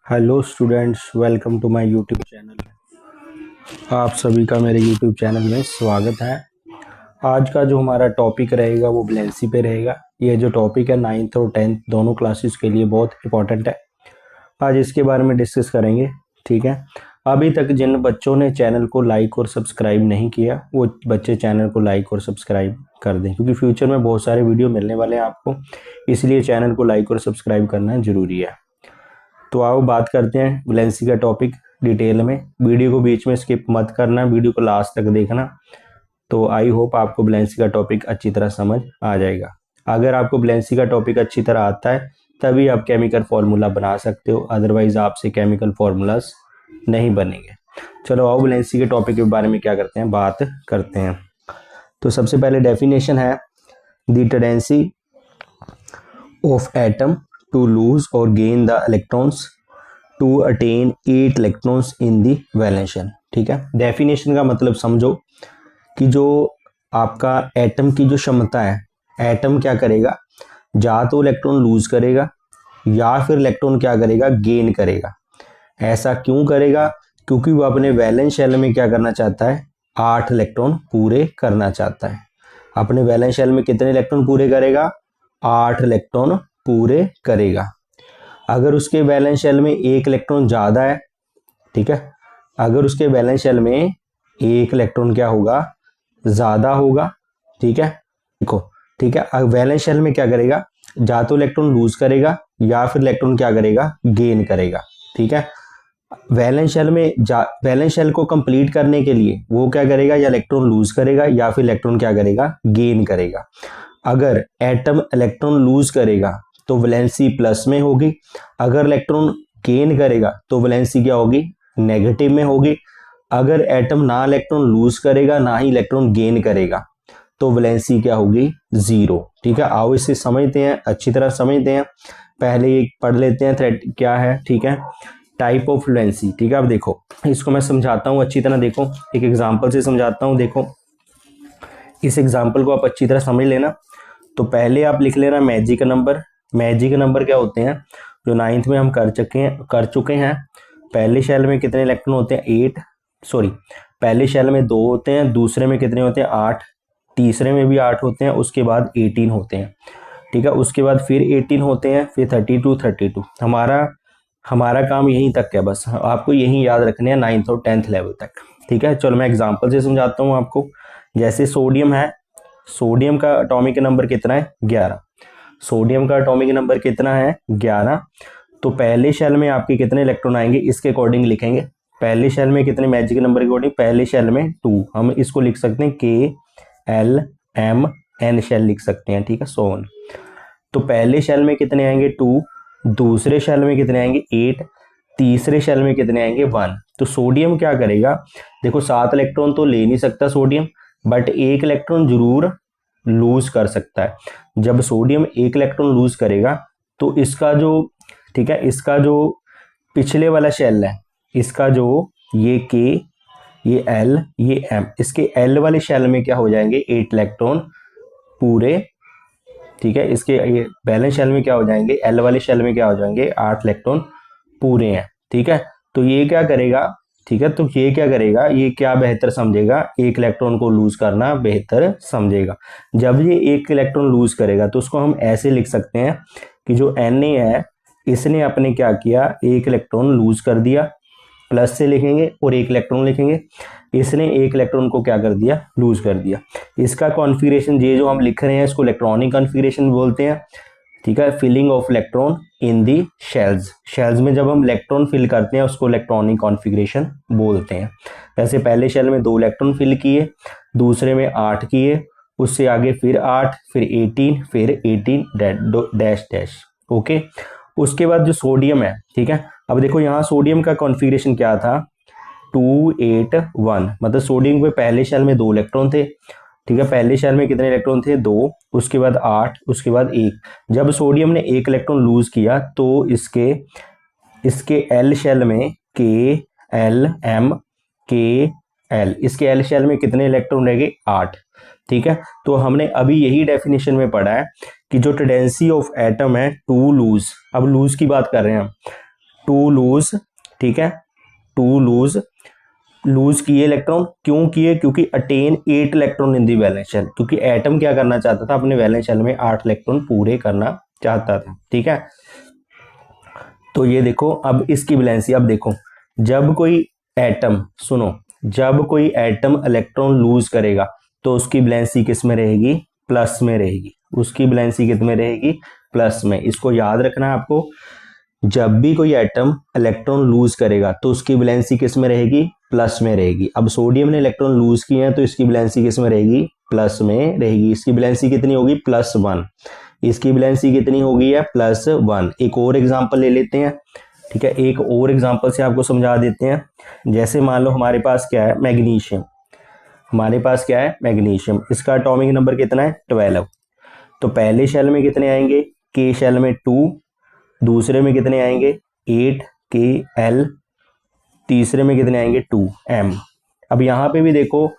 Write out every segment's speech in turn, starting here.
Hello students, welcome to my YouTube channel. आप सभी का मेरे यूट्यूब चैनल में स्वागत है। आज का जो हमारा टॉपिक रहेगा वो वैलेंसी पे रहेगा। ये जो टॉपिक है 9th और 10th दोनों क्लासेस के लिए बहुत इंपॉर्टेंट है। आज इसके बारे में डिस्कस करेंगे। ठीक है, अभी तक जिन बच्चों ने चैनल को लाइक और सब्सक्राइब नहीं किया वो बच्चे चैनल को लाइक और सब्सक्राइब कर दें, क्योंकि फ्यूचर में बहुत सारे वीडियो मिलने वाले हैं आपको, इसलिए चैनल को लाइक और सब्सक्राइब करना जरूरी है। तो आओ बात करते हैं वैलेंसी का टॉपिक डिटेल में। वीडियो को बीच में स्किप मत करना, वीडियो को लास्ट तक देखना। तो आई होप आपको वैलेंसी का टॉपिक अच्छी तरह समझ आ जाएगा। अगर आपको वैलेंसी का टॉपिक अच्छी तरह आता है तभी आप केमिकल फार्मूला बना सकते हो, अदरवाइज आपसे केमिकल फार्मूलाज नहीं बनेंगे। चलो आओ वैलेंसी के टॉपिक के बारे में क्या करते हैं, बात करते हैं। तो सबसे पहले डेफिनेशन है the tendency of atom to lose or gain the electrons to attain 8 electrons in the valence shell। ठीक है, डेफिनेशन का मतलब समझो कि जो आपका एटम की जो क्षमता है, एटम क्या करेगा, या तो इलेक्ट्रॉन लूज करेगा या फिर इलेक्ट्रॉन क्या करेगा, गेन करेगा। ऐसा क्यों करेगा? क्योंकि वो अपने वैलेंस शेल में क्या करना चाहता है, 8 इलेक्ट्रॉन पूरे करना चाहता है। अपने वैलेंस शेल में कितने इलेक्ट्रॉन पूरे करेगा? 8 इलेक्ट्रॉन पूरे करेगा। अगर उसके वैलेंस शेल में एक इलेक्ट्रॉन ज्यादा है, ठीक है, अगर उसके वैलेंस शेल में एक इलेक्ट्रॉन क्या होगा, ज्यादा होगा। ठीक है, देखो, ठीक है, वैलेंस शेल में क्या करेगा, या तो इलेक्ट्रॉन लूज करेगा या फिर इलेक्ट्रॉन क्या करेगा, गेन करेगा। ठीक है, वैलेंस शेल में वैलेंस शेल को कंप्लीट करने के लिए वो क्या करेगा, या इलेक्ट्रॉन लूज करेगा या फिर इलेक्ट्रॉन क्या करेगा, गेन करेगा। अगर एटम इलेक्ट्रॉन लूज करेगा तो वैलेंसी प्लस में होगी, अगर इलेक्ट्रॉन गेन करेगा तो वैलेंसी क्या होगी, नेगेटिव में होगी। अगर एटम ना इलेक्ट्रॉन लूज करेगा ना ही इलेक्ट्रॉन गेन करेगा तो वैलेंसी क्या होगी, जीरो। ठीक है, आओ इसे समझते हैं, अच्छी तरह समझते हैं। पहले ये पढ़ लेते हैं थ्रेड क्या है। ठीक है, टाइप ऑफ वैलेंसी। ठीक है, अब देखो इसको मैं समझाता हूँ अच्छी तरह। देखो एक एग्जाम्पल से समझाता हूँ। देखो इस एग्जाम्पल को आप अच्छी तरह समझ लेना। तो पहले आप लिख लेना मैजिक नंबर। मैजिक नंबर क्या होते हैं, जो 9th में हम कर चुके हैं। पहले शेल में कितने इलेक्ट्रॉन होते हैं, 8, सॉरी, पहले शेल में 2 होते हैं, दूसरे में कितने होते हैं, 8, तीसरे में भी 8 होते हैं, उसके बाद 18 होते हैं। ठीक है, उसके बाद फिर 18 होते हैं, फिर 32 हमारा काम यहीं तक है, बस आपको यही याद रखने हैं 9th और 10th लेवल तक। ठीक है, चलो मैं एग्जाम्पल से समझाता हूँ आपको। जैसे सोडियम है, सोडियम का एटॉमिक नंबर कितना है, 11। सोडियम का एटॉमिक नंबर कितना है, 11। तो पहले शेल में आपके कितने इलेक्ट्रॉन आएंगे, इसके अकॉर्डिंग लिखेंगे। पहले शेल में कितने, मैजिक नंबर के अकॉर्डिंग पहले शेल में 2, हम इसको लिख सकते हैं KLMN शेल लिख सकते हैं। ठीक है, सोन। तो पहले शेल में कितने आएंगे, 2, दूसरे शेल में कितने आएंगे, 8, तीसरे शेल में कितने आएंगे, 1। तो सोडियम क्या करेगा, देखो 7 इलेक्ट्रॉन तो ले नहीं सकता सोडियम, बट एक इलेक्ट्रॉन जरूर लूज कर सकता है। जब सोडियम एक इलेक्ट्रॉन लूज करेगा तो इसका जो, ठीक है, इसका जो पिछले वाला शेल है, इसका जो ये K, ये L, ये M, इसके L वाले शेल में क्या हो जाएंगे, 8 इलेक्ट्रॉन पूरे। ठीक है, इसके ये बैलेंस शेल में क्या हो जाएंगे, L वाले शेल में क्या हो जाएंगे, 8 इलेक्ट्रॉन पूरे हैं। ठीक है, तो ये क्या करेगा, ठीक है, तो ये क्या करेगा, ये क्या बेहतर समझेगा, एक इलेक्ट्रॉन को लूज करना बेहतर समझेगा। जब ये एक इलेक्ट्रॉन लूज करेगा तो उसको हम ऐसे लिख सकते हैं कि जो Na है इसने अपने क्या किया, एक इलेक्ट्रॉन लूज कर दिया, प्लस से लिखेंगे, और एक इलेक्ट्रॉन लिखेंगे, इसने एक इलेक्ट्रॉन को क्या कर दिया, लूज कर दिया। इसका कॉन्फ़िगरेशन ये जो हम लिख रहे हैं इसको इलेक्ट्रॉनिक कॉन्फ़िगरेशन बोलते हैं। ठीक है, filling of electron in the shells. Shells में जब हम इलेक्ट्रॉन फिल करते हैं उसको इलेक्ट्रॉनिक कॉन्फ़िगरेशन बोलते हैं। वैसे पहले शेल में 2 इलेक्ट्रॉन फिल किए, दूसरे में 8 किए, उससे आगे फिर 8, फिर 18, फिर 18 डैश डैश। ओके, उसके बाद जो सोडियम है, ठीक है, अब देखो यहाँ सोडियम का कॉन्फ़िगरेशन क्या था, 2 8 1, मतलब सोडियम के पहले शेल में 2 इलेक्ट्रॉन थे। ठीक है, पहले शेल में कितने इलेक्ट्रॉन थे, 2, उसके बाद 8, उसके बाद 1। जब सोडियम ने एक इलेक्ट्रॉन लूज किया तो इसके एल शेल में KLMKL, इसके एल शेल में कितने इलेक्ट्रॉन रह गए, 8। ठीक है, तो हमने अभी यही डेफिनेशन में पढ़ा है कि जो टेंडेंसी ऑफ एटम है टू लूज, अब लूज की बात कर रहे हैं हम, टू लूज, ठीक है, टू लूज किए इलेक्ट्रॉन, क्यों किए, क्योंकि attain 8 electron in the valence shell, क्योंकि एटम क्या करना चाहता था, अपने वैलेंस शेल में 8 इलेक्ट्रॉन पूरे करना चाहता था, ठीक है। तो ये देखो, अब इसकी वैलेंसी, अब देखो जब कोई एटम, सुनो, जब कोई एटम इलेक्ट्रॉन लूज करेगा तो उसकी वैलेंसी किस में रहेगी, प्लस में रहेगी, उसकी वैलेंसी किस में रहेगी, प्लस में। इसको याद रखना है आपको, जब भी कोई एटम इलेक्ट्रॉन लूज करेगा तो उसकी वैलेंसी किस में रहेगी, प्लस में रहेगी। अब सोडियम ने इलेक्ट्रॉन लूज किए हैं तो इसकी वैलेंसी किस में रहेगी, प्लस में रहेगी। इसकी वैलेंसी कितनी होगी, +1, इसकी वैलेंसी कितनी होगी है, +1। एक और एग्जांपल ले लेते हैं, ठीक है, एक और एग्जांपल से आपको समझा देते हैं। जैसे मान लो हमारे पास क्या है, मैग्नीशियम, हमारे पास क्या है, मैग्नीशियम, इसका एटॉमिक नंबर कितना है, 12। तो पहले शेल में कितने आएंगे, के शेल में 2, दूसरे में कितने आएंगे 8 KL, तीसरे में कितने आएंगे 2M। अब यहाँ पे भी देखो,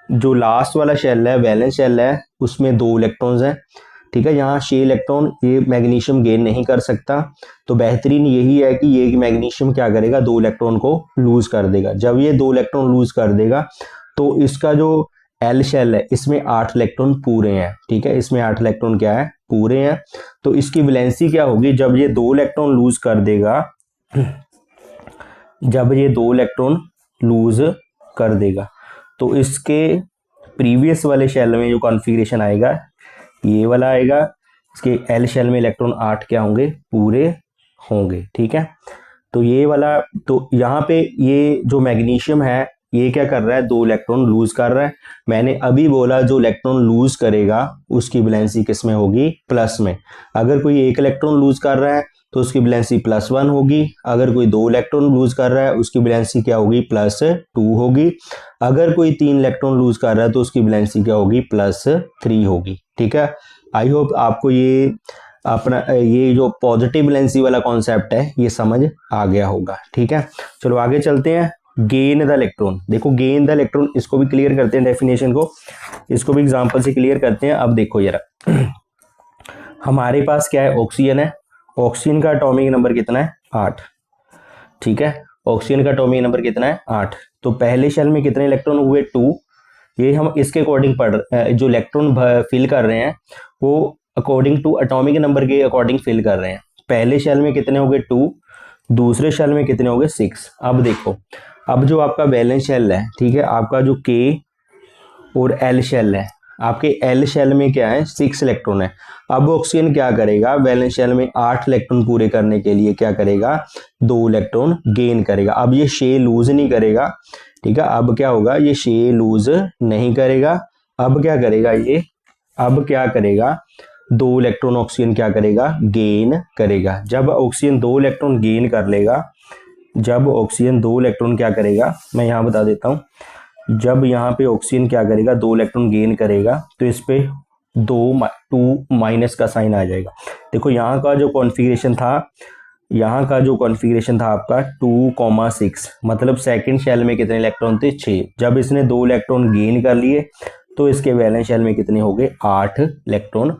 जो लास्ट वाला शेल है, वैलेंस शेल है, उसमें 2 इलेक्ट्रॉन्स हैं, ठीक है। यहाँ 6 इलेक्ट्रॉन ये मैग्नीशियम गेन नहीं कर सकता, तो बेहतरीन यही है कि ये मैग्नीशियम क्या करेगा, 2 इलेक्ट्रॉन को लूज कर देगा। जब ये 2 इलेक्ट्रॉन लूज कर देगा तो इसका जो एल शेल है इसमें 8 इलेक्ट्रॉन पूरे हैं, ठीक है, इसमें 8 इलेक्ट्रॉन क्या है, पूरे हैं। तो इसकी वैलेंसी क्या होगी, जब ये 2 इलेक्ट्रॉन लूज कर देगा, जब ये 2 इलेक्ट्रॉन लूज कर देगा तो इसके प्रीवियस वाले शेल में जो कॉन्फ़िगरेशन आएगा ये वाला आएगा, इसके एल शेल में इलेक्ट्रॉन 8 क्या होंगे, पूरे होंगे, ठीक है। तो ये वाला, तो यहाँ पे ये जो मैग्नीशियम है ये क्या कर रहा है, 2 इलेक्ट्रॉन लूज कर रहा है। मैंने अभी बोला जो इलेक्ट्रॉन लूज करेगा उसकी वैलेंसी किस में होगी, प्लस में। अगर कोई 1 इलेक्ट्रॉन लूज कर रहा है तो उसकी वैलेंसी +1 होगी। अगर कोई 2 इलेक्ट्रॉन लूज कर रहा है उसकी वैलेंसी क्या होगी, +2 होगी। अगर कोई 3 इलेक्ट्रॉन लूज कर रहा है तो उसकी वैलेंसी क्या होगी, +3 होगी, ठीक है। आई होप आपको ये अपना ये जो पॉजिटिव वैलेंसी वाला कॉन्सेप्ट है ये समझ आ गया होगा, ठीक है। चलो आगे चलते हैं। गेन द इलेक्ट्रॉन, देखो गेन द इलेक्ट्रॉन, इसको भी क्लियर करते हैं डेफिनेशन को, इसको भी एग्जांपल से क्लियर करते हैं। अब देखो यार, हमारे पास क्या है, ऑक्सीजन है, ऑक्सीजन का एटॉमिक नंबर कितना है, 8, ठीक है। ऑक्सीजन का एटॉमिक नंबर कितना है, 8। तो पहले शेल में कितने इलेक्ट्रॉन हुए, 2। ये हम इसके अकॉर्डिंग जो इलेक्ट्रॉन फिल कर रहे हैं वो अकॉर्डिंग टू एटॉमिक नंबर के अकॉर्डिंग फिल कर रहे हैं। पहले शेल में कितने हो गए, 2, दूसरे शेल में कितने हो गए, 6। अब देखो, अब जो आपका वैलेंस शेल है, ठीक है, आपका जो के और एल शेल है, आपके एल शेल में क्या है, 6 इलेक्ट्रॉन है। अब ऑक्सीजन क्या करेगा, वैलेंस शेल में 8 इलेक्ट्रॉन पूरे करने के लिए क्या करेगा, 2 इलेक्ट्रॉन गेन करेगा। अब ये शेल लूज नहीं करेगा, ठीक है। अब क्या होगा, ये शेल लूज नहीं करेगा। अब क्या करेगा ये, अब क्या करेगा, 2 इलेक्ट्रॉन ऑक्सीजन क्या करेगा, गेन करेगा। जब ऑक्सीजन 2 इलेक्ट्रॉन गेन कर लेगा, जब ऑक्सीजन 2 इलेक्ट्रॉन क्या करेगा, मैं यहाँ बता देता हूँ। जब यहाँ पे ऑक्सीजन क्या करेगा, 2 इलेक्ट्रॉन गेन करेगा तो इस पे 2 माइनस का साइन आ जाएगा। देखो यहाँ का जो कॉन्फ़िगरेशन था, यहाँ का जो कॉन्फ़िगरेशन था आपका 2,6, मतलब सेकंड शेल में कितने इलेक्ट्रॉन थे, 6। जब इसने 2 इलेक्ट्रॉन गेन कर लिए तो इसके वैलेंस शेल में कितने हो गए, 8 इलेक्ट्रॉन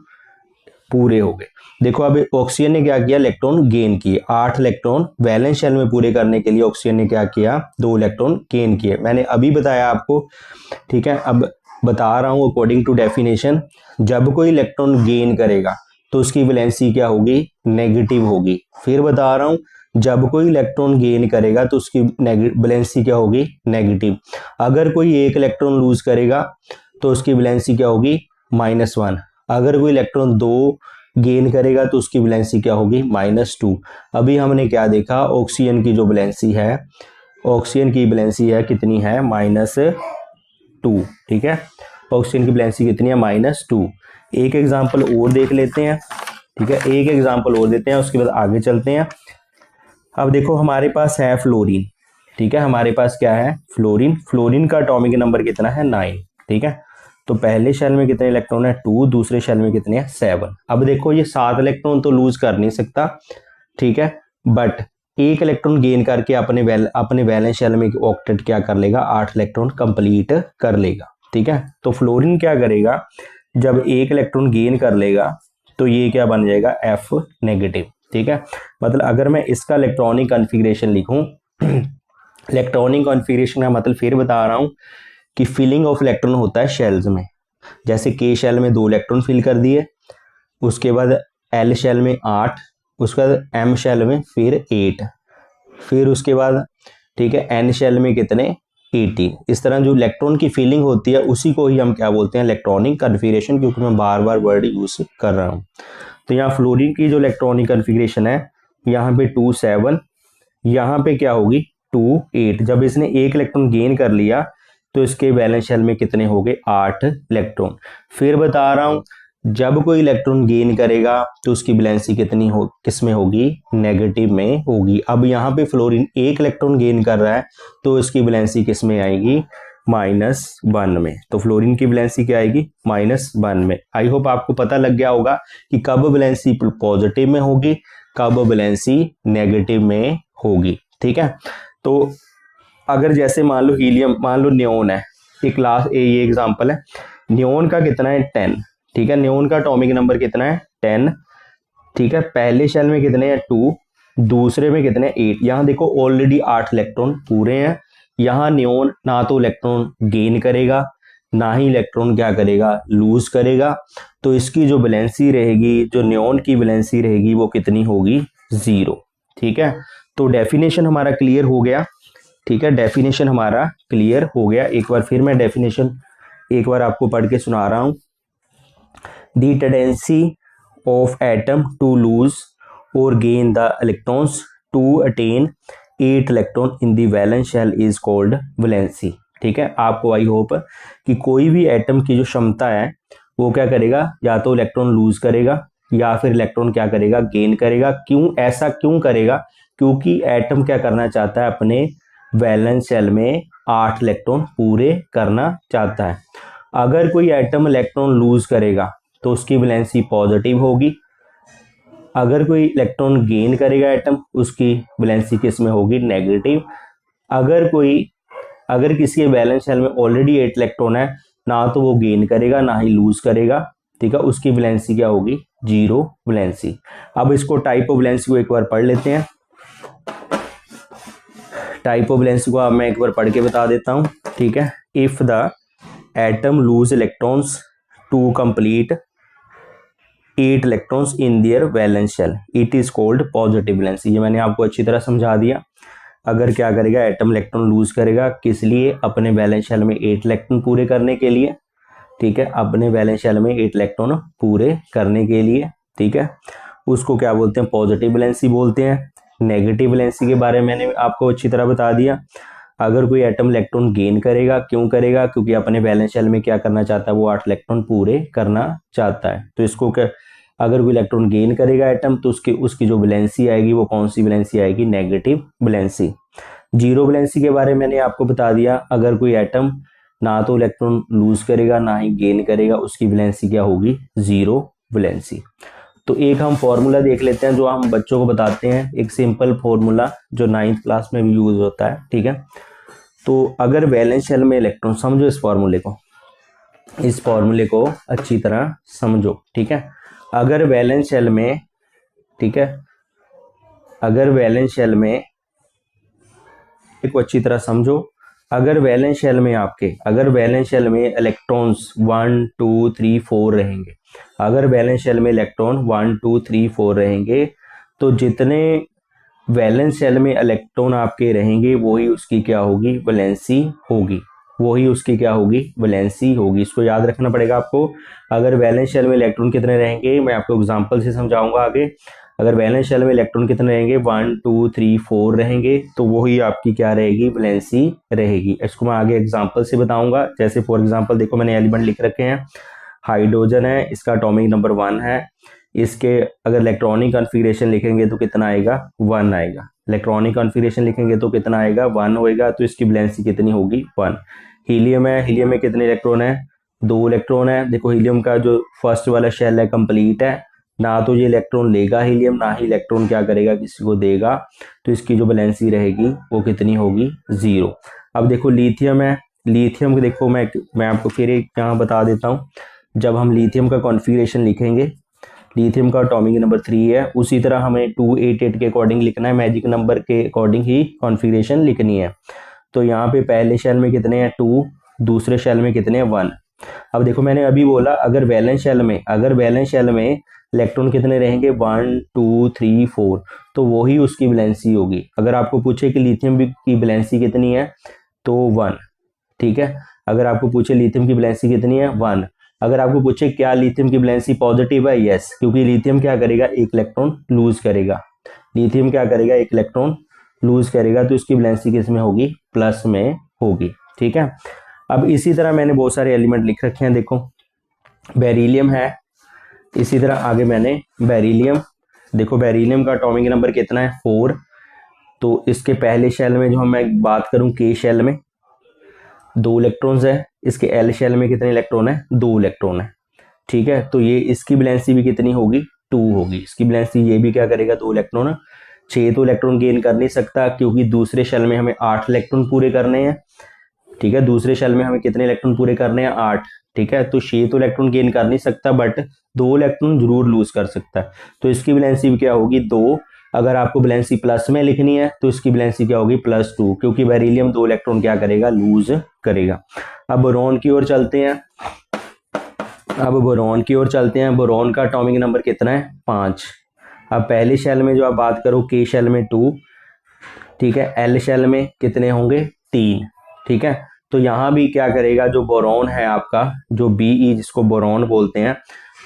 पूरे हो गए। देखो अब ऑक्सीजन ने क्या किया, इलेक्ट्रॉन गेन किए, 8 इलेक्ट्रॉन वैलेंस शेल में पूरे करने के लिए ऑक्सीजन ने क्या किया, 2 इलेक्ट्रॉन गेन किए। मैंने अभी बताया आपको, ठीक है। अब बता रहा हूं अकॉर्डिंग टू डेफिनेशन, जब कोई इलेक्ट्रॉन गेन करेगा तो उसकी वैलेंसी क्या होगी, नेगेटिव होगी। फिर बता रहा हूं, जब कोई इलेक्ट्रॉन गेन करेगा तो उसकी वैलेंसी क्या होगी, नेगेटिव। अगर कोई 1 इलेक्ट्रॉन लूज करेगा तो उसकी वैलेंसी क्या होगी, -1। अगर कोई इलेक्ट्रॉन 2 गेन करेगा तो उसकी वैलेंसी क्या होगी, -2। अभी हमने क्या देखा, ऑक्सीजन की जो वैलेंसी है, ऑक्सीजन की वैलेंसी है कितनी है, -2, ठीक है। ऑक्सीजन की वैलेंसी कितनी है, -2। एक एग्जांपल और देख लेते हैं, ठीक है, एक एग्जांपल और देते हैं, उसके बाद आगे चलते हैं। अब देखो हमारे पास है फ्लोरीन, ठीक है, हमारे पास क्या है, फ्लोरीन। फ्लोरीन का एटॉमिक नंबर कितना है, 9, ठीक है। तो पहले शेल में कितने इलेक्ट्रॉन है, 2, दूसरे शेल में कितने हैं, 7। अब देखो ये 7 इलेक्ट्रॉन तो लूज कर नहीं सकता, ठीक है, बट 1 इलेक्ट्रॉन गेन करके अपने वैलेंस शेल में ऑक्टेट क्या कर लेगा, 8 इलेक्ट्रॉन कंप्लीट कर लेगा, ठीक है। तो फ्लोरीन क्या करेगा, जब 1 इलेक्ट्रॉन गेन कर लेगा तो ये क्या बन जाएगा, F नेगेटिव, ठीक है। मतलब अगर मैं इसका इलेक्ट्रॉनिक कॉन्फ़िगरेशन लिखूं, इलेक्ट्रॉनिक कॉन्फ़िगरेशन का मतलब फिर बता रहा हूं कि फिलिंग ऑफ इलेक्ट्रॉन होता है शेल्स में। जैसे के शेल में 2 इलेक्ट्रॉन फिल कर दिए, उसके बाद एल शेल में 8, उसके बाद एम शेल में फिर 8, फिर उसके बाद ठीक है एन शेल में कितने 18। इस तरह जो इलेक्ट्रॉन की फिलिंग होती है उसी को ही हम क्या बोलते हैं इलेक्ट्रॉनिक कॉन्फ़िगरेशन, क्योंकि मैं बार बार वर्ड यूज कर रहा हूँ। तो यहाँ फ्लोरीन की जो इलेक्ट्रॉनिक कॉन्फ़िगरेशन है, यहाँ पे 2 7, यहाँ पे क्या होगी 2 8। जब इसने एक इलेक्ट्रॉन गेन कर लिया तो इसके वैलेंस शेल में कितने हो गए 8 इलेक्ट्रॉन। फिर बता रहा हूं जब कोई इलेक्ट्रॉन गेन करेगा तो उसकी वैलेंसी कितनी हो, किसमें होगी नेगेटिव में होगी। अब यहाँ पे फ्लोरीन एक इलेक्ट्रॉन गेन कर रहा है तो इसकी वैलेंसी किस में आएगी -1 में। तो फ्लोरीन की वैलेंसी क्या आएगी -1 में। आई होप आपको पता लग गया होगा कि कब वैलेंसी पॉजिटिव में होगी, कब वैलेंसी नेगेटिव में होगी। ठीक है। तो अगर जैसे मान लो हीलियम, मान लो नियोन है, एक लास्ट ये एग्जांपल है, नियोन का कितना है 10, ठीक है। नियोन का एटॉमिक नंबर कितना है 10, ठीक है। पहले शेल में कितने हैं 2, दूसरे में कितने 8। यहाँ देखो ऑलरेडी 8 इलेक्ट्रॉन पूरे हैं। यहाँ नियोन ना तो इलेक्ट्रॉन गेन करेगा ना ही इलेक्ट्रॉन क्या करेगा लूज करेगा, तो इसकी जो वैलेंसी रहेगी, जो नियोन की वैलेंसी रहेगी वो कितनी होगी 0। ठीक है। तो डेफिनेशन हमारा क्लियर हो गया। ठीक है, डेफिनेशन हमारा क्लियर हो गया। एक बार फिर मैं डेफिनेशन एक बार आपको पढ़ के सुना रहा हूं। The tendency of atom to lose और gain the electrons to attain 8 electron in the valence shell is called valency. ठीक है, आपको आई होप कि कोई भी एटम की जो क्षमता है वो क्या करेगा, या तो इलेक्ट्रॉन लूज करेगा या फिर इलेक्ट्रॉन क्या करेगा गेन करेगा। क्यों ऐसा क्यों करेगा, क्योंकि एटम क्या करना चाहता है अपने वैलेंस शेल में 8 इलेक्ट्रॉन पूरे करना चाहता है। अगर कोई एटम इलेक्ट्रॉन लूज करेगा तो उसकी वैलेंसी पॉजिटिव होगी। अगर कोई इलेक्ट्रॉन गेन करेगा एटम, उसकी वैलेंसी किस में होगी नेगेटिव। अगर किसी के वैलेंस शेल में ऑलरेडी 8 इलेक्ट्रॉन है, ना तो वो गेन करेगा ना ही लूज करेगा, ठीक है, उसकी वैलेंसी क्या होगी 0 वैलेंसी। अब इसको टाइप ऑफ वैलेंसी को एक बार पढ़ लेते हैं। टाइप ऑफ वैलेंसी को अब मैं एक बार पढ़ के बता देता हूं। ठीक है, if the atom lose electrons to complete 8 electrons in their valence shell it is called positive valency. ये मैंने आपको अच्छी तरह समझा दिया। अगर क्या करेगा एटम इलेक्ट्रॉन लूज करेगा, किस लिए, अपने वैलेंस शेल में 8 इलेक्ट्रॉन पूरे करने के लिए। ठीक है, अपने वैलेंस शेल में 8 इलेक्ट्रॉन पूरे करने के लिए। ठीक है, उसको क्या बोलते हैं पॉजिटिव वैलेंसी बोलते हैं। नेगेटिव वैलेंसी के बारे में मैंने आपको अच्छी तरह बता दिया। अगर कोई एटम इलेक्ट्रॉन गेन करेगा, क्यों करेगा, क्योंकि अपने वैलेंस शेल में क्या करना चाहता है वो 8 इलेक्ट्रॉन पूरे करना चाहता है। तो इसको क्या, अगर कोई इलेक्ट्रॉन गेन करेगा एटम तो उसकी जो वैलेंसी आएगी वो कौन सी वैलेंसी आएगी नेगेटिव वैलेंसी। 0 वैलेंसी के बारे में मैंने आपको बता दिया। अगर कोई एटम ना तो इलेक्ट्रॉन लूज करेगा ना ही गेन करेगा, उसकी वैलेंसी क्या होगी 0 वैलेंसी। तो एक हम फॉर्मूला देख लेते हैं जो हम बच्चों को बताते हैं, एक सिंपल फॉर्मूला जो 9th क्लास में भी यूज होता है। ठीक है, तो अगर वैलेंस शेल में इलेक्ट्रॉन, समझो इस फॉर्मूले को अच्छी तरह समझो। ठीक है, अगर वैलेंस शेल में, ठीक है, अगर वैलेंस शेल में को अच्छी तरह समझो। अगर वैलेंस शेल में इलेक्ट्रॉन्स 1 2 3 4 रहेंगे, अगर वैलेंस शेल में इलेक्ट्रॉन 1 2 3 4 रहेंगे, तो जितने वैलेंस शेल में इलेक्ट्रॉन आपके रहेंगे वही उसकी क्या होगी वैलेंसी होगी, इसको याद रखना पड़ेगा आपको। अगर वैलेंस शेल में इलेक्ट्रॉन कितने रहेंगे, मैं आपको एग्जांपल से समझाऊंगा आगे। अगर वैलेंस शेल में इलेक्ट्रॉन कितने रहेंगे 1 2 3 4 रहेंगे, तो वही आपकी क्या रहेगी वैलेंसी रहेगी। इसको मैं आगे एग्जांपल से बताऊंगा। जैसे फॉर एग्जांपल देखो मैंने एलिमेंट लिख रखे हैं। हाइड्रोजन है, इसका एटॉमिक नंबर 1 है। इसके अगर इलेक्ट्रॉनिक कॉन्फ़िगरेशन लिखेंगे तो कितना आएगा 1 आएगा। इलेक्ट्रॉनिक कॉन्फ़िगरेशन लिखेंगे तो कितना आएगा 1 होएगा, तो इसकी वैलेंसी कितनी होगी 1। हीलियम है, हीलियम में कितने इलेक्ट्रॉन है 2 इलेक्ट्रॉन है। देखो हीलियम का जो फर्स्ट वाला शेल है कंप्लीट है, ना तो ये इलेक्ट्रॉन लेगा हीलियम, ना ही इलेक्ट्रॉन क्या करेगा किसी को देगा, तो इसकी जो वैलेंसी रहेगी वो कितनी होगी 0। अब देखो लिथियम है, लिथियम को देखो मैं आपको फिर एक यहाँ बता देता हूँ। जब हम लिथियम का कॉन्फ़िगरेशन लिखेंगे लिथियम का एटॉमिक नंबर 3 है। उसी तरह हमें 288 के अकॉर्डिंग लिखना है, मैजिक नंबर के अकॉर्डिंग ही कॉन्फ़िगरेशन लिखनी है। तो यहाँ पे पहले शेल में कितने हैं 2, दूसरे शेल में कितने हैं 1। अब देखो मैंने अभी बोला अगर वैलेंस शेल में इलेक्ट्रॉन कितने रहेंगे 1 2 3 4, तो वही उसकी वैलेंसी होगी। अगर आपको पूछे कि लिथियम की वैलेंसी कितनी है तो 1, ठीक है। अगर आपको पूछे लिथियम की वैलेंसी कितनी है 1। अगर आपको पूछे क्या लिथियम की वैलेंसी पॉजिटिव है, यस, क्योंकि लिथियम क्या करेगा एक इलेक्ट्रॉन लूज करेगा। लिथियम क्या करेगा एक इलेक्ट्रॉन लूज करेगा, तो इसकी वैलेंसी किस में होगी प्लस में होगी, ठीक है। अब इसी तरह मैंने बहुत सारे एलिमेंट लिख रखे हैं, देखो बेरिलियम है, इसी तरह आगे मैंने बेरिलियम, देखो बेरिलियम का एटॉमिक नंबर कितना है 4। तो इसके पहले शेल में जो मैं बात करूं के शेल में 2 इलेक्ट्रॉन्स है, इसके एल शेल में कितने इलेक्ट्रॉन है 2 इलेक्ट्रॉन है, ठीक है। तो ये इसकी वैलेंसी भी कितनी होगी 2 होगी, इसकी वैलेंसी ये भी क्या करेगा 2 इलेक्ट्रॉन। 6 तो इलेक्ट्रॉन गेन कर नहीं सकता क्योंकि दूसरे शेल में हमें 8 इलेक्ट्रॉन पूरे करने हैं, ठीक है। दूसरे शेल में हमें कितने इलेक्ट्रॉन पूरे करने हैं 8, ठीक है। तो 6 तो इलेक्ट्रॉन गेन कर नहीं सकता बट 2 इलेक्ट्रॉन जरूर लूज कर सकता है, तो इसकी वैलेंसी क्या होगी 2। अगर आपको वैलेंसी प्लस में लिखनी है तो इसकी वैलेंसी क्या होगी +2, क्योंकि बेरिलियम 2 इलेक्ट्रॉन क्या करेगा लूज करेगा। अब बोरॉन की ओर चलते हैं, बोरॉन का एटॉमिक नंबर कितना है 5। अब पहले शेल में जो आप बात करो के शेल में 2, ठीक है। एल शेल में कितने होंगे 3, ठीक है। तो यहाँ भी क्या करेगा जो बोरॉन है आपका, जो Be जिसको बोरॉन बोलते हैं,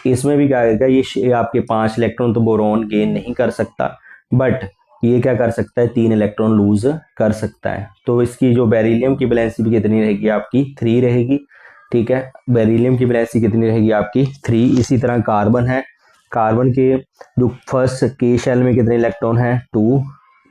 इसमें भी क्या करेगा ये आपके 5 इलेक्ट्रॉन तो बोरॉन गेन नहीं कर सकता, बट ये क्या कर सकता है 3 इलेक्ट्रॉन लूज कर सकता है। तो इसकी जो बेरिलियम की वैलेंसी भी कितनी रहेगी आपकी 3 रहेगी, ठीक है। बेरिलियम की वैलेंसी कितनी रहेगी आपकी 3। इसी तरह कार्बन है, कार्बन के जो फर्स्ट के शेल में कितने इलेक्ट्रॉन है 2,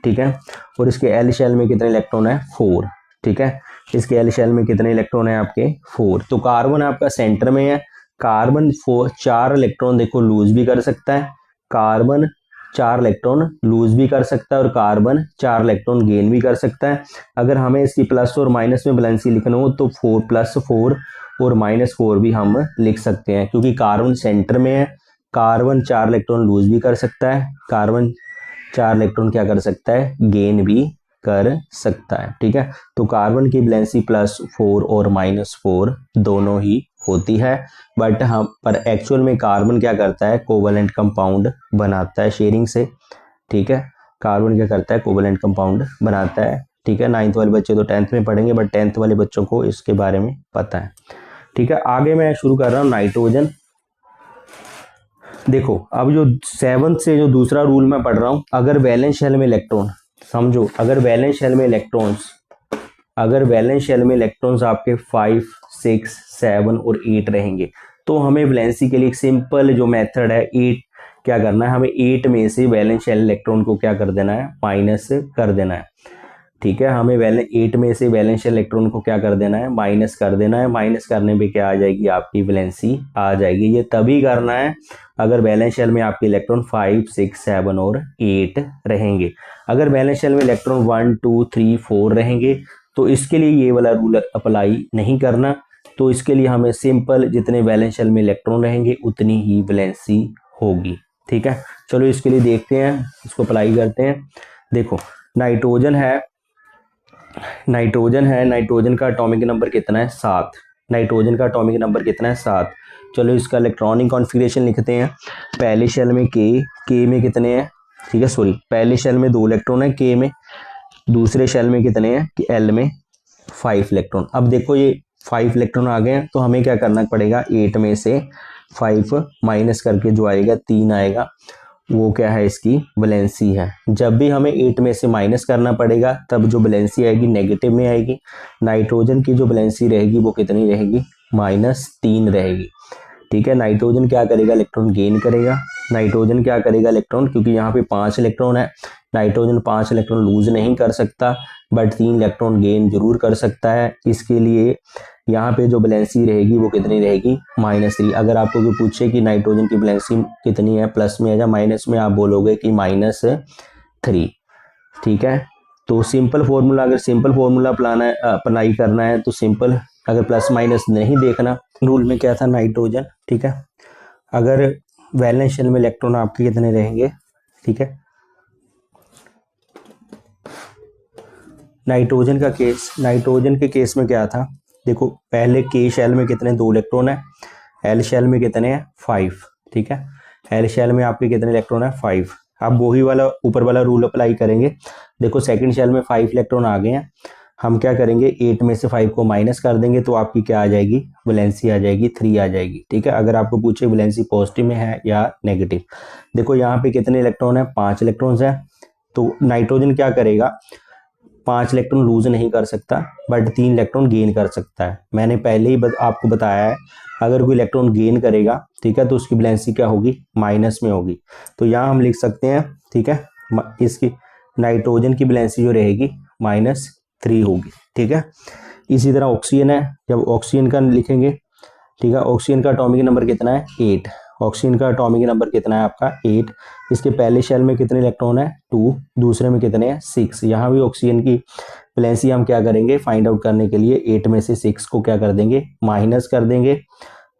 ठीक है। और इसके एल शेल में कितने इलेक्ट्रॉन है 4, ठीक है। इसके एल शेल में कितने इलेक्ट्रॉन है आपके 4। तो कार्बन आपका सेंटर में है, कार्बन 4 इलेक्ट्रॉन देखो लूज भी कर सकता है, कार्बन 4 इलेक्ट्रॉन लूज भी कर सकता है और कार्बन 4 इलेक्ट्रॉन गेन भी कर सकता है। अगर हमें इसकी प्लस और माइनस में वैलेंसी लिखना हो तो 4 +4 और -4 भी हम लिख सकते हैं, क्योंकि कार्बन सेंटर में है, कार्बन 4 इलेक्ट्रॉन लूज भी कर सकता है, कार्बन 4 इलेक्ट्रॉन क्या कर सकता है गेन भी कर सकता है, ठीक है। तो कार्बन की वैलेंसी +4 और -4 दोनों ही होती है, बट हम पर एक्चुअल में कार्बन क्या करता है कोवलेंट कंपाउंड बनाता है शेयरिंग से, ठीक है। कार्बन क्या करता है कोवलेंट कंपाउंड बनाता है, ठीक है। 9th वाले बच्चे तो 10th में पढ़ेंगे, बट 10th वाले बच्चों को इसके बारे में पता है, ठीक है। आगे मैं शुरू कर रहा हूँ नाइट्रोजन। देखो अब जो 7th से जो दूसरा रूल मैं पढ़ रहा हूँ, अगर वैलेंस शेल में इलेक्ट्रॉन, समझो अगर वैलेंस शेल में इलेक्ट्रॉन्स आपके 5 6 7 और 8 रहेंगे, तो हमें वैलेंसी के लिए एक सिंपल जो मेथड है 8 क्या करना है, हमें 8 में से वैलेंस शेल इलेक्ट्रॉन को क्या कर देना है माइनस कर देना है, ठीक है। हमें 8 में से वैलेंस शेल इलेक्ट्रॉन को क्या कर देना है माइनस कर देना है। माइनस करने पे क्या आ जाएगी आपकी वैलेंसी आ जाएगी। ये तभी करना है अगर वैलेंस शेल में आपके इलेक्ट्रॉन 5 6 7 और 8 रहेंगे। अगर वैलेंस शेल में इलेक्ट्रॉन 1 2 3 4 रहेंगे तो इसके लिए ये वाला रूल अप्लाई नहीं करना। तो इसके लिए हमें सिंपल जितने वैलेंस शेल में इलेक्ट्रॉन रहेंगे उतनी ही वैलेंसी होगी, ठीक है। चलो इसके लिए देखते हैं, इसको अप्लाई करते हैं। देखो नाइट्रोजन है, नाइट्रोजन का एटॉमिक नंबर कितना है 7। नाइट्रोजन का एटॉमिक नंबर कितना है 7। चलो इसका इलेक्ट्रॉनिक कॉन्फ़िगरेशन लिखते हैं। पहले शेल में के में कितने हैं, ठीक है, सॉरी पहले शेल में 2 इलेक्ट्रॉन है के में, दूसरे शेल में कितने हैं कि एल में 5 इलेक्ट्रॉन। अब देखो ये 5 इलेक्ट्रॉन आ गए हैं, तो हमें क्या करना पड़ेगा 8 में से 5 माइनस करके जो आएगा 3 आएगा, वो क्या है इसकी वैलेंसी है। जब भी हमें 8 में से माइनस करना पड़ेगा तब जो वैलेंसी आएगी नेगेटिव में आएगी। नाइट्रोजन की जो वैलेंसी रहेगी वो कितनी रहेगी -3 रहेगी, ठीक है। नाइट्रोजन क्या करेगा इलेक्ट्रॉन गेन करेगा। नाइट्रोजन क्या करेगा इलेक्ट्रॉन, क्योंकि यहाँ पे 5 इलेक्ट्रॉन है, नाइट्रोजन 5 इलेक्ट्रॉन लूज नहीं कर सकता बट 3 इलेक्ट्रॉन गेन जरूर कर सकता है। इसके लिए यहाँ पे जो वैलेंसी रहेगी वो कितनी रहेगी -3। अगर आपको कोई पूछे कि नाइट्रोजन की वैलेंसी कितनी है प्लस में या माइनस में, आप बोलोगे कि -3, ठीक है। तो सिंपल फॉर्मूला, अगर सिंपल फॉर्मूला अप्लाई करना है तो सिंपल, अगर प्लस माइनस नहीं देखना, रूल में क्या था नाइट्रोजन, ठीक है। अगर वैलेंस शेल में इलेक्ट्रॉन आपके कितने रहेंगे, ठीक है। नाइट्रोजन का केस, नाइट्रोजन के केस में क्या था, देखो पहले के शेल में कितने 2 इलेक्ट्रॉन है, एल शेल में कितने हैं 5, ठीक है। एल शेल में आपके कितने इलेक्ट्रॉन है 5। अब वही वाला ऊपर वाला रूल अप्लाई करेंगे। देखो सेकंड शेल में 5 इलेक्ट्रॉन आ गए हैं, हम क्या करेंगे 8 में से 5 को माइनस कर देंगे तो आपकी क्या आ जाएगी, वैलेंसी आ जाएगी 3 आ जाएगी, ठीक है। अगर आपको पूछे वैलेंसी पॉजिटिव में है या नेगेटिव, देखो यहाँ पे कितने इलेक्ट्रॉन है 5 इलेक्ट्रॉन्स है, तो नाइट्रोजन क्या करेगा 5 इलेक्ट्रॉन लूज नहीं कर सकता बट 3 इलेक्ट्रॉन गेन कर सकता है। मैंने पहले ही आपको बताया है अगर कोई इलेक्ट्रॉन गेन करेगा, ठीक है, तो उसकी वैलेंसी क्या होगी, माइनस में होगी। तो यहाँ हम लिख सकते हैं, ठीक है, इसकी नाइट्रोजन की वैलेंसी जो रहेगी -3 होगी, ठीक है। इसी तरह ऑक्सीजन है, जब ऑक्सीजन का लिखेंगे, ठीक है, ऑक्सीजन का एटॉमिक नंबर कितना है 8, ऑक्सीजन का एटॉमिक नंबर कितना है आपका 8। इसके पहले शेल में कितने इलेक्ट्रॉन है 2, दूसरे में कितने हैं 6। यहाँ भी ऑक्सीजन की वैलेंसी हम क्या करेंगे फाइंड आउट करने के लिए 8 में से 6 को क्या कर देंगे, माइनस कर देंगे,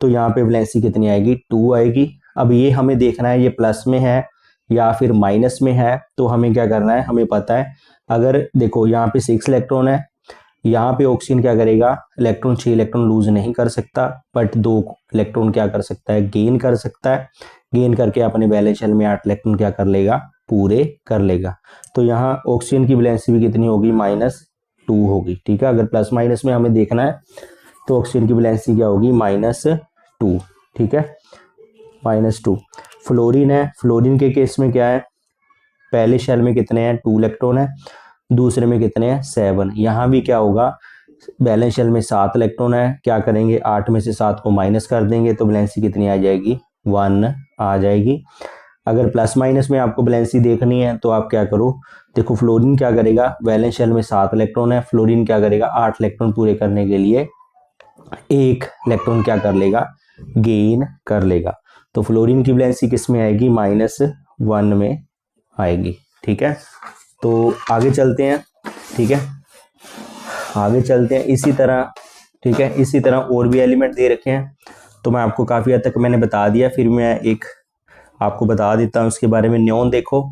तो यहाँ पे वैलेंसी कितनी आएगी 2 आएगी। अब ये हमें देखना है ये प्लस में है या फिर माइनस में है, तो हमें क्या करना है, हमें पता है अगर देखो यहाँ पे 6 इलेक्ट्रॉन है, यहाँ पे ऑक्सीजन क्या करेगा इलेक्ट्रॉन 6 इलेक्ट्रॉन लूज नहीं कर सकता बट 2 इलेक्ट्रॉन क्या कर सकता है, गेन कर सकता है। गेन करके अपने वैलेंस शेल में 8 इलेक्ट्रॉन क्या कर लेगा, पूरे कर लेगा। तो यहाँ ऑक्सीजन की वैलेंसी भी कितनी होगी -2 होगी, ठीक है। अगर प्लस माइनस में हमें देखना है तो ऑक्सीजन की वैलेंसी क्या होगी -2, ठीक है, -2। फ्लोरीन है, फ्लोरीन के केस में क्या है, पहले शेल में कितने हैं 2 इलेक्ट्रॉन है, दूसरे में कितने हैं 7। यहाँ भी क्या होगा बैलेंस शेल में 7 इलेक्ट्रॉन है, क्या करेंगे 8 में से 7 को माइनस कर देंगे तो वैलेंसी कितनी आ जाएगी 1 आ जाएगी। अगर प्लस माइनस में आपको वैलेंसी देखनी है तो आप क्या करो, देखो फ्लोरीन क्या करेगा बैलेंस शेल में 7 इलेक्ट्रॉन है, फ्लोरीन क्या करेगा 8 इलेक्ट्रॉन पूरे करने के लिए 1 इलेक्ट्रॉन क्या कर लेगा, गेन कर लेगा। तो फ्लोरीन की वैलेंसी किस में आएगी -1 में आएगी, ठीक है। तो आगे चलते हैं, ठीक है, आगे चलते हैं इसी तरह, ठीक है। इसी तरह और भी एलिमेंट दे रखे हैं, तो मैं आपको काफ़ी हद तक मैंने बता दिया, फिर मैं एक आपको बता देता हूँ उसके बारे में। न्योन देखो,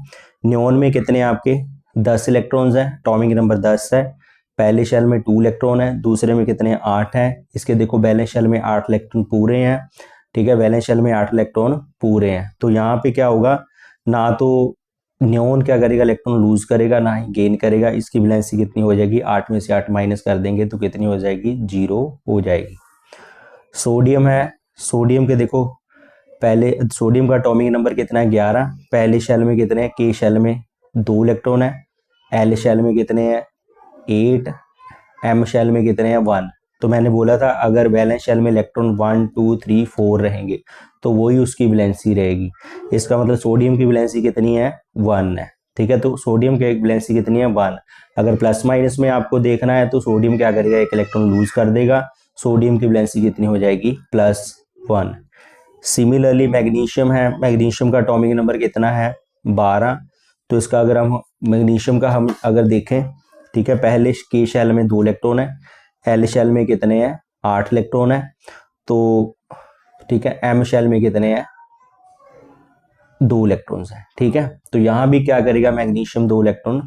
न्योन में कितने आपके 10 इलेक्ट्रॉन्स हैं, एटॉमिक नंबर 10 है। पहले शेल में 2 इलेक्ट्रॉन है, दूसरे में कितने 8 हैं। इसके देखो बैलेंस शेल में 8 इलेक्ट्रॉन पूरे हैं, ठीक है, वैलेंस शेल में 8 इलेक्ट्रॉन पूरे हैं। तो यहाँ पे क्या होगा, ना तो न्योन क्या करेगा इलेक्ट्रॉन लूज करेगा ना ही गेन करेगा। इसकी वैलेंसी कितनी हो जाएगी 8 में से 8 माइनस कर देंगे तो कितनी हो जाएगी 0 हो जाएगी। सोडियम है, सोडियम के देखो पहले सोडियम का एटॉमिक नंबर कितना है 11। पहले शेल में कितने हैं, के शेल में 2 इलेक्ट्रॉन है, एल शेल में कितने हैं 8, एम शेल में कितने हैं 1। तो मैंने बोला था अगर वैलेंस शेल में इलेक्ट्रॉन 1 2 3 4 रहेंगे तो वही उसकी वैलेंसी रहेगी। इसका मतलब सोडियम की वैलेंसी कितनी है 1 है, ठीक है। तो सोडियम की वैलेंसी कितनी है 1। अगर प्लस माइनस में आपको देखना है तो सोडियम क्या करेगा 1 इलेक्ट्रॉन लूज कर देगा, सोडियम की वैलेंसी कितनी हो जाएगी +1। सिमिलरली मैग्नीशियम है, मैग्नीशियम का एटॉमिक नंबर कितना है 12। तो इसका अगर हम मैग्नीशियम का हम अगर देखें, ठीक है, पहले के शेल में 2 इलेक्ट्रॉन है, एल शेल में कितने हैं 8 इलेक्ट्रॉन है, तो ठीक है, एम शेल में कितने हैं 2 इलेक्ट्रॉन्स हैं, ठीक है। तो यहाँ भी क्या करेगा मैग्नीशियम 2 इलेक्ट्रॉन,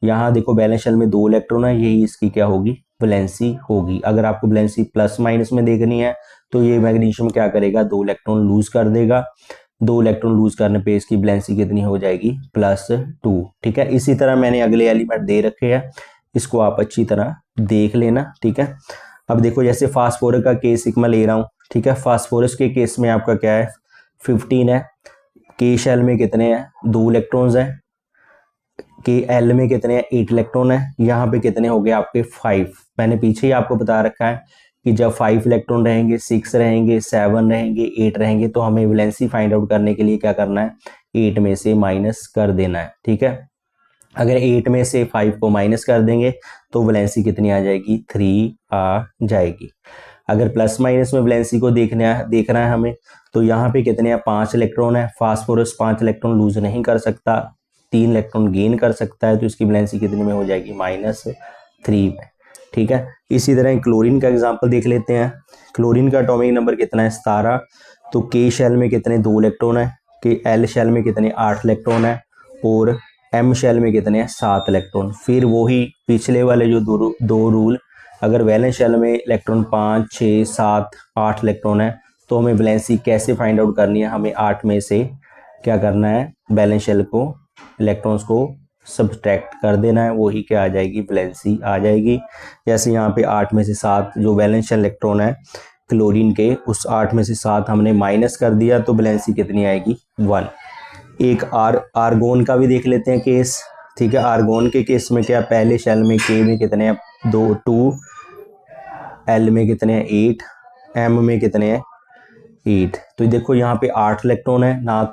यहाँ देखो बैलेंस शेल में 2 इलेक्ट्रॉन है, यही इसकी क्या होगी वैलेंसी होगी। अगर आपको वैलेंसी प्लस माइनस में देखनी है तो ये मैग्नीशियम क्या करेगा 2 इलेक्ट्रॉन लूज कर देगा, 2 इलेक्ट्रॉन लूज करने पे इसकी वैलेंसी कितनी हो जाएगी +2, ठीक है। इसी तरह मैंने अगले एलिमेंट दे रखे हैं, इसको आप अच्छी तरह देख लेना, ठीक है। अब देखो जैसे फास्फोरस का केस मैं ले रहा हूँ, ठीक है, फास्फोरस के केस में आपका क्या है 15 है, के शेल में कितने हैं 2 इलेक्ट्रॉन्स हैं, के एल में कितने हैं 8 इलेक्ट्रॉन है, यहाँ पे कितने हो गए आपके 5। मैंने पीछे ही आपको बता रखा है कि जब 5 इलेक्ट्रॉन रहेंगे 6 रहेंगे 7 रहेंगे 8 रहेंगे तो हमें वैलेंसी फाइंड आउट करने के लिए क्या करना है 8 में से माइनस कर देना है, ठीक है। अगर 8 में से 5 को माइनस कर देंगे तो वैलेंसी कितनी आ जाएगी 3 आ जाएगी। अगर प्लस माइनस में वैलेंसी को देखना है हमें, तो यहाँ पे कितने हैं 5 इलेक्ट्रॉन है, फास्फोरस 5 इलेक्ट्रॉन लूज नहीं कर सकता, 3 इलेक्ट्रॉन गेन कर सकता है, तो इसकी वैलेंसी कितने में हो जाएगी -3 में, ठीक है। इसी तरह क्लोरीन का एग्जांपल देख लेते हैं। क्लोरीन का एटॉमिक नंबर कितना है 17, तो के शेल में कितने 2 इलेक्ट्रॉन है, कि एल शेल में कितने 8 इलेक्ट्रॉन है, और एम शेल में कितने हैं 7 इलेक्ट्रॉन। फिर वही पिछले वाले जो दो रूल, अगर वैलेंस शेल में इलेक्ट्रॉन 5, 6, 7, 8 इलेक्ट्रॉन है तो हमें वैलेंसी कैसे फाइंड आउट करनी है, हमें 8 में से क्या करना है, वैलेंस शेल को इलेक्ट्रॉन्स को सब्सट्रैक्ट कर देना है, वही क्या आ जाएगी, वैलेंसी आ जाएगी। जैसे यहाँ पे 8 में से 7 जो वैलेंस शेल इलेक्ट्रॉन है क्लोरीन के, उस 8 में से 7 हमने माइनस कर दिया तो वैलेंसी कितनी आएगी, 1। एक आर्गोन का भी देख लेते हैं केस, ठीक है। आर्गोन के केस में क्या, पहले शेल में के में कितने हैं 2, एल में कितने हैं 8, एम में कितने हैं 8। तो देखो यहाँ पे 8 इलेक्ट्रॉन है, ना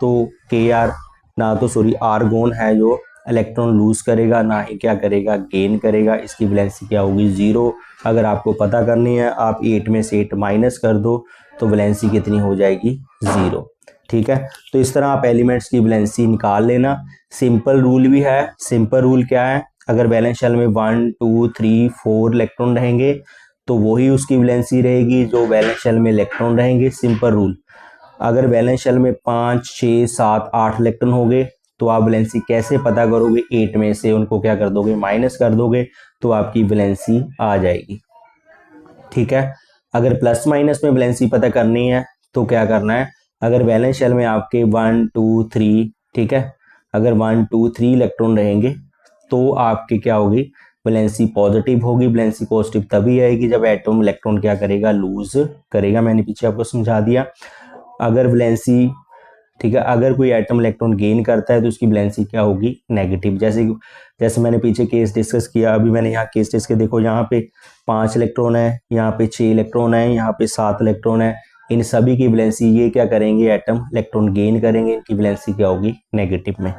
तो सॉरी आर्गोन है जो इलेक्ट्रॉन लूज करेगा, ना ही क्या करेगा, गेन करेगा। इसकी वैलेंसी क्या होगी, 0। अगर आपको पता करनी है, आप 8 में से 8 माइनस कर दो तो वैलेंसी कितनी हो जाएगी, 0। ठीक है, तो इस तरह आप एलिमेंट्स की वैलेंसी निकाल लेना। सिंपल रूल भी है। सिंपल रूल क्या है, अगर वैलेंस शेल में 1, 2, 3, 4 इलेक्ट्रॉन रहेंगे तो वही उसकी वैलेंसी रहेगी जो वैलेंस शेल में इलेक्ट्रॉन रहेंगे। Simple rule. अगर वैलेंस शेल में 5, 6, 7, 8 इलेक्ट्रॉन हो गए तो आप वैलेंसी कैसे पता करोगे, 8 में से उनको क्या कर दोगे, माइनस कर दोगे तो आपकी वैलेंसी आ जाएगी। ठीक है, अगर प्लस माइनस में वैलेंसी पता करनी है तो क्या करना है, अगर वैलेंस शेल में आपके 1, 2, 3, ठीक है, अगर 1, 2, 3 इलेक्ट्रॉन रहेंगे तो आपके क्या होगी, वैलेंसी पॉजिटिव होगी। वैलेंसी पॉजिटिव तभी आएगी जब एटम इलेक्ट्रॉन क्या करेगा, लूज करेगा। मैंने पीछे आपको समझा दिया। अगर वैलेंसी, ठीक है, अगर कोई एटम इलेक्ट्रॉन गेन करता है तो उसकी वैलेंसी क्या होगी, नेगेटिव। जैसे मैंने पीछे केस डिस्कस किया, अभी मैंने यहाँ केस डिस्कस, देखो यहाँ पे 5 इलेक्ट्रॉन है, यहाँ पे 6 इलेक्ट्रॉन है, यहाँ पे 7 इलेक्ट्रॉन है। इन सभी की वैलेंसी, ये क्या करेंगे, एटम इलेक्ट्रॉन गेन करेंगे, इनकी वैलेंसी क्या होगी, नेगेटिव में।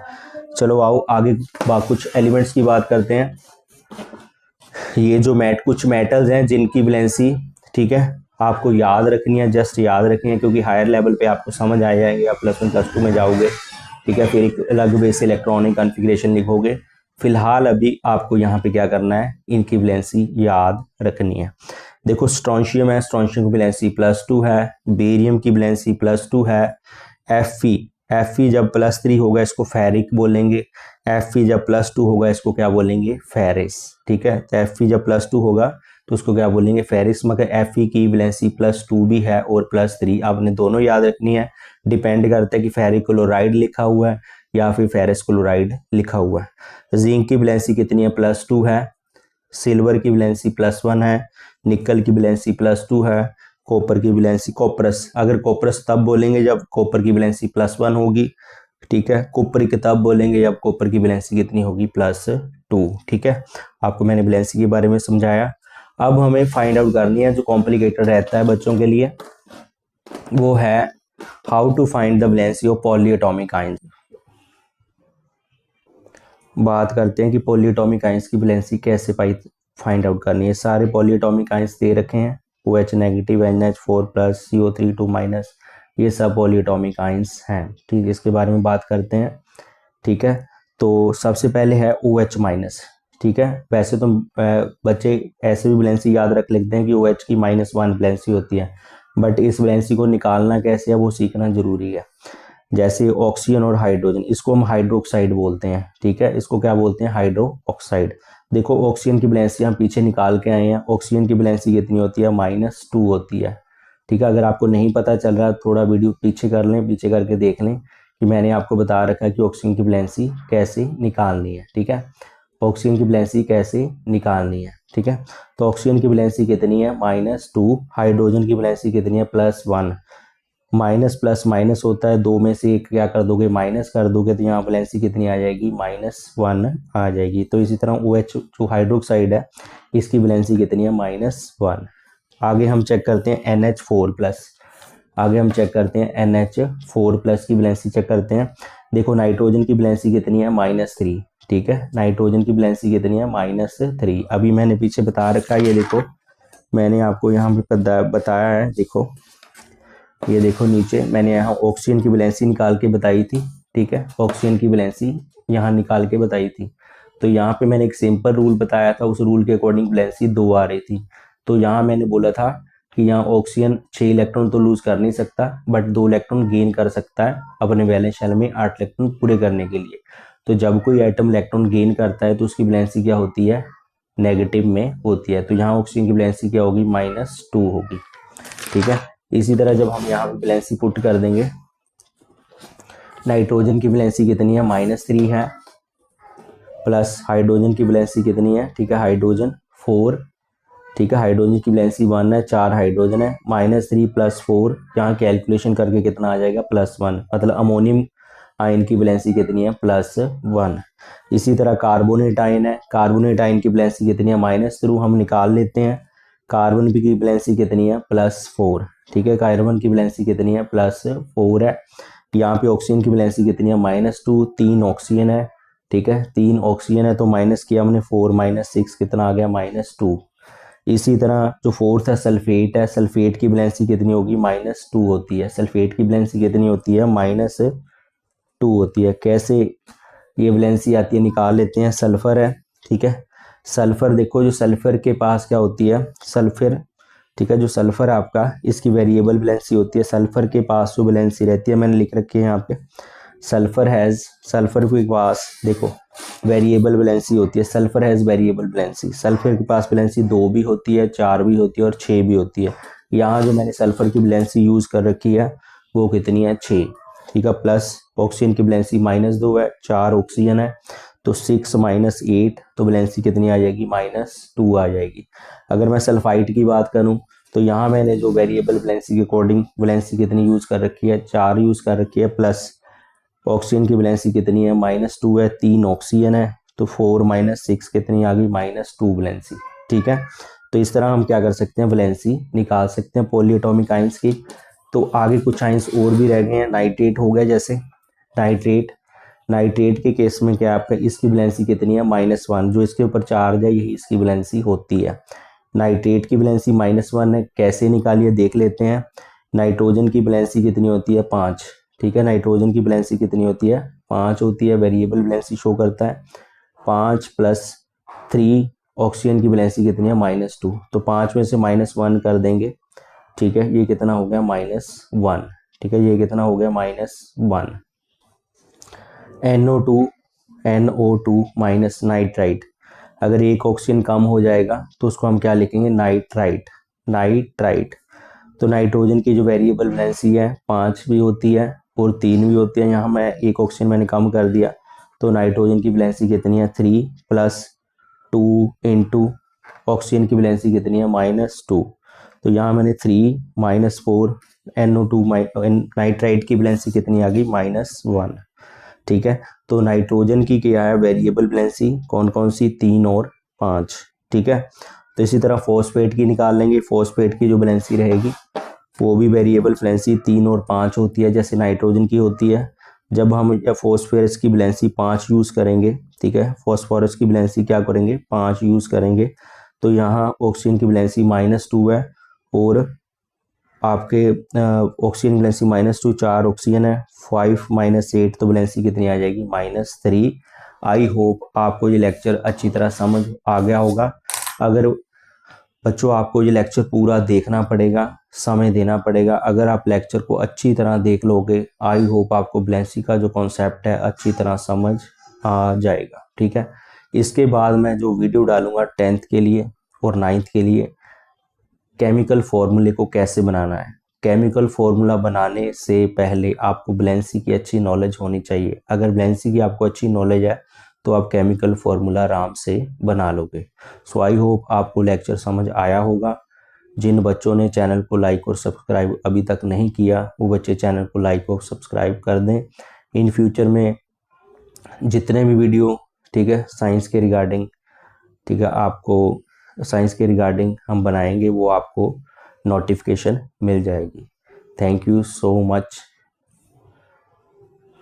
चलो आओ आगे कुछ एलिमेंट्स की बात करते हैं। ये जो कुछ मेटल्स हैं जिनकी वैलेंसी, ठीक है, आपको याद रखनी है, जस्ट याद रखनी है, क्योंकि हायर लेवल पे आपको समझ आ जाएंगे, आप +1 +2 में जाओगे, ठीक है, फिर एक अलग वे से इलेक्ट्रॉनिक कॉन्फ़िगरेशन लिखोगे। फिलहाल अभी आपको यहाँ पे क्या करना है, इनकी वैलेंसी याद रखनी है। देखो स्ट्रोंशियम है, स्ट्रोंशियम की वैलेंसी +2 है, बेरियम की वैलेंसी +2 है। Fe जब +3 होगा इसको फेरिक बोलेंगे, Fe जब +2 होगा इसको क्या बोलेंगे, फेरिस। ठीक है, तो Fe जब +2 होगा तो उसको क्या बोलेंगे, फेरिस। मगर Fe की वैलेंसी +2 भी है और +3, आपने दोनों याद रखनी है। डिपेंड करता है कि फेरिक क्लोराइड लिखा हुआ है या फिर फेरिस क्लोराइड लिखा हुआ है। जिंक की वैलेंसी कितनी है, +2 है। सिल्वर की वैलेंसी +1 है। निकल की वैलेंसी +2 है। कॉपर की वैलेंसी, कॉपरस, अगर कॉपरस तब बोलेंगे जब कॉपर की वैलेंसी +1 होगी। ठीक है, कॉपर तब बोलेंगे जब कॉपर की वैलेंसी कितनी होगी, +2। ठीक है, आपको मैंने वैलेंसी के बारे में समझाया। अब हमें फाइंड आउट करनी है, जो कॉम्प्लिकेटेड रहता है बच्चों के लिए, वो है how to find the valency of polyatomic ions. बात करते हैं कि पॉलीएटॉमिक आयंस की वैलेंसी कैसे फाइंड आउट करनी है। सारे पॉलीएटॉमिक आयंस दे रखे हैं, OH नेगेटिव, NH4+, CO3 2-, ये सब पॉलीएटॉमिक आयंस हैं। ठीक है, इसके बारे में बात करते हैं। ठीक है, तो सबसे पहले है OH-। ठीक है, वैसे तो बच्चे ऐसे भी वैलेंसी याद रख लेते हैं कि OH की -1 वैलेंसी होती है, बट इस वैलेंसी को निकालना कैसे है वो सीखना जरूरी है। जैसे ऑक्सीजन और हाइड्रोजन, इसको हम हाइड्रोक्साइड बोलते हैं। ठीक है, इसको क्या बोलते हैं, हाइड्रो ऑक्साइड। देखो ऑक्सीजन की वैलेंसी हम पीछे निकाल के आए हैं, ऑक्सीजन की वैलेंसी कितनी होती है, -2 होती है। ठीक है, अगर आपको नहीं पता चल रहा थोड़ा वीडियो पीछे कर लें, पीछे करके देख लें कि मैंने आपको बता रखा है कि ऑक्सीजन की वैलेंसी कैसे निकालनी है। ठीक है, ऑक्सीजन की वैलेंसी कैसे निकालनी है। ठीक है, तो ऑक्सीजन की वैलेंसी कितनी है, -2। हाइड्रोजन की वैलेंसी कितनी है, +1। माइनस प्लस माइनस होता है, दो में से एक क्या कर दोगे, माइनस कर दोगे, तो यहाँ वैलेंसी कितनी आ जाएगी, -1 आ जाएगी। तो इसी तरह OH जो हाइड्रोक्साइड है इसकी वैलेंसी कितनी है, -1। आगे हम चेक करते हैं NH4+। आगे हम चेक करते हैं NH4+ की वैलेंसी चेक करते हैं। देखो नाइट्रोजन की वैलेंसी कितनी है, -3। ठीक है, नाइट्रोजन की वैलेंसी कितनी है, -3। अभी मैंने पीछे बता रखा है, ये देखो मैंने आपको यहाँ पे बताया है। देखो ये देखो नीचे मैंने यहाँ ऑक्सीजन की वैलेंसी निकाल के बताई थी। ठीक है, ऑक्सीजन की वैलेंसी यहाँ निकाल के बताई थी। तो यहाँ पे मैंने एक सिंपल रूल बताया था, उस रूल के अकॉर्डिंग वैलेंसी 2 आ रही थी। तो यहाँ मैंने बोला था कि यहाँ ऑक्सीजन 6 इलेक्ट्रॉन तो लूज कर नहीं सकता, बट 2 इलेक्ट्रॉन गेन कर सकता है अपने वैलेंस शेल में 8 इलेक्ट्रॉन पूरे करने के लिए। तो जब कोई एटम इलेक्ट्रॉन गेन करता है तो उसकी वैलेंसी क्या होती है, नेगेटिव में होती है। तो यहाँ ऑक्सीजन की वैलेंसी क्या होगी, -2 होगी। ठीक है, इसी तरह जब हम यहाँ पे वैलेंसी पुट कर देंगे, नाइट्रोजन की वैलेंसी कितनी है, -3 है, प्लस हाइड्रोजन की वैलेंसी कितनी है, ठीक है, हाइड्रोजन 4, ठीक है, हाइड्रोजन की वैलेंसी 1 है, 4 हाइड्रोजन है, -3 + 4, यहाँ कैलकुलेशन करके कितना आ जाएगा, +1, मतलब अमोनियम आयन की वैलेंसी कितनी है, +1। इसी तरह कार्बोनेट आयन है, कार्बोनेट आयन की वैलेंसी कितनी है, -2, हम निकाल लेते हैं। कार्बन की वैलेंसी कितनी है, +4, ठीक है, कार्बन की वैलेंसी कितनी है, +4 है। यहाँ पे ऑक्सीजन की वैलेंसी कितनी है, -2, 3 ऑक्सीजन है, ठीक है, 3 ऑक्सीजन है, तो माइनस किया हमने 4 - 6 कितना आ गया, -2। इसी तरह जो फोर्थ है सल्फेट है, सल्फेट की वैलेंसी कितनी होगी, -2 होती है। सल्फेट की वैलेंसी कितनी होती है, -2 होती है। कैसे ये वैलेंसी आती है, निकाल लेते हैं। सल्फर है, ठीक है, सल्फर देखो, जो सल्फर के पास क्या होती है, सल्फर, ठीक है, जो सल्फर है आपका, इसकी वेरिएबल वैलेंसी होती है। सल्फर के पास जो वैलेंसी रहती है, मैंने लिख रखी है यहाँ पे, सल्फर के पास देखो वेरिएबल वैलेंसी होती है। Sulphur has variable valency, sulphur के पास वैलेंसी 2 भी होती है, 4 भी होती है और 6 भी होती है। यहाँ जो मैंने सल्फर की वैलेंसी यूज़ कर रखी है वो कितनी है, 6, ठीक है, प्लस ऑक्सीजन की वैलेंसी -2 है, 4 ऑक्सीजन है, तो 6 - 8, तो वैलेंसी कितनी आ जाएगी, -2 आ जाएगी। अगर मैं सल्फाइड की बात करूँ तो यहाँ मैंने जो वेरिएबल वैलेंसी के अकॉर्डिंग वैलेंसी कितनी यूज़ कर रखी है, 4 यूज़ कर रखी है, प्लस ऑक्सीजन की वैलेंसी कितनी है, -2 है, 3 ऑक्सीजन है, तो 4 - 6 कितनी आ गई, -2 वैलेंसी। ठीक है, तो इस तरह हम क्या कर सकते हैं, वैलेंसी निकाल सकते हैं पॉलीएटॉमिक आयंस की। तो आगे कुछ आयंस और भी रह गए हैं, नाइट्रेट हो गया, जैसे नाइट्रेट, नाइट्रेट के केस में क्या आपका, इसकी वैलेंसी कितनी है, -1, जो इसके ऊपर चार्ज है यही इसकी वैलेंसी होती है। नाइट्रेट की वैलेंसी -1 है, कैसे निकालिए देख लेते हैं। नाइट्रोजन की वैलेंसी कितनी होती है, 5, ठीक है, नाइट्रोजन की वैलेंसी कितनी होती है, 5 होती है, वेरिएबल वैलेंसी शो करता है। 5 + 3 ऑक्सीजन की वैलेंसी कितनी है, -2, तो 5 में से -1 कर देंगे, ठीक है, ये कितना हो गया, -1, ठीक है, ये कितना हो गया, -1। NO2 माइनस नाइट्राइट, अगर एक ऑक्सीजन कम हो जाएगा तो उसको हम क्या लिखेंगे, नाइट्राइट, नाइट्राइट। तो नाइट्रोजन की जो वेरिएबल वैलेंसी है 5 भी होती है और 3 भी होती है। यहाँ मैं एक ऑक्सीजन मैंने कम कर दिया, तो नाइट्रोजन की वैलेंसी कितनी है, 3 + 2 × ऑक्सीजन की वैलेंसी कितनी है, -2, तो यहाँ मैंने 3 - 4 NO2 नाइट्राइट की वैलेंसी कितनी आ गई, -1। ठीक है, तो नाइट्रोजन की क्या है वेरिएबल वैलेंसी, कौन कौन सी, 3 और 5। ठीक है, तो इसी तरह फॉस्फेट की निकाल लेंगे। फॉस्फेट की जो वैलेंसी रहेगी वो भी वेरिएबल वैलेंसी 3 और 5 होती है, जैसे नाइट्रोजन की होती है। जब हम फॉस्फोरस की वैलेंसी 5 यूज़ करेंगे, ठीक है, फॉस्फोरस की वैलेंसी क्या करेंगे, 5 यूज़ करेंगे, तो यहाँ ऑक्सीजन की वैलेंसी -2 है और आपके ऑक्सीजन वैलेंसी -2, 4 ऑक्सीजन है, 5 - 8, तो वैलेंसी कितनी आ जाएगी, -3। आई होप आपको ये लेक्चर अच्छी तरह समझ आ गया होगा। अगर बच्चों आपको ये लेक्चर पूरा देखना पड़ेगा, समय देना पड़ेगा। अगर आप लेक्चर को अच्छी तरह देख लोगे, आई होप आपको वैलेंसी का जो कॉन्सेप्ट है अच्छी तरह समझ आ जाएगा। ठीक है, इसके बाद मैं जो वीडियो डालूंगा 10th के लिए और 9th के लिए, केमिकल फॉर्मूले को कैसे बनाना है। केमिकल फॉर्मूला बनाने से पहले आपको वैलेंसी की अच्छी नॉलेज होनी चाहिए। अगर वैलेंसी की आपको अच्छी नॉलेज है तो आप केमिकल फॉर्मूला आराम से बना लोगे। सो आई होप आपको लेक्चर समझ आया होगा। जिन बच्चों ने चैनल को लाइक और सब्सक्राइब अभी तक नहीं किया, वो बच्चे चैनल को लाइक और सब्सक्राइब कर दें। इन फ्यूचर में जितने भी वीडियो, ठीक है, साइंस के रिगार्डिंग, ठीक है, आपको साइंस के रिगार्डिंग हम बनाएंगे, वो आपको नोटिफिकेशन मिल जाएगी। Thank you so much.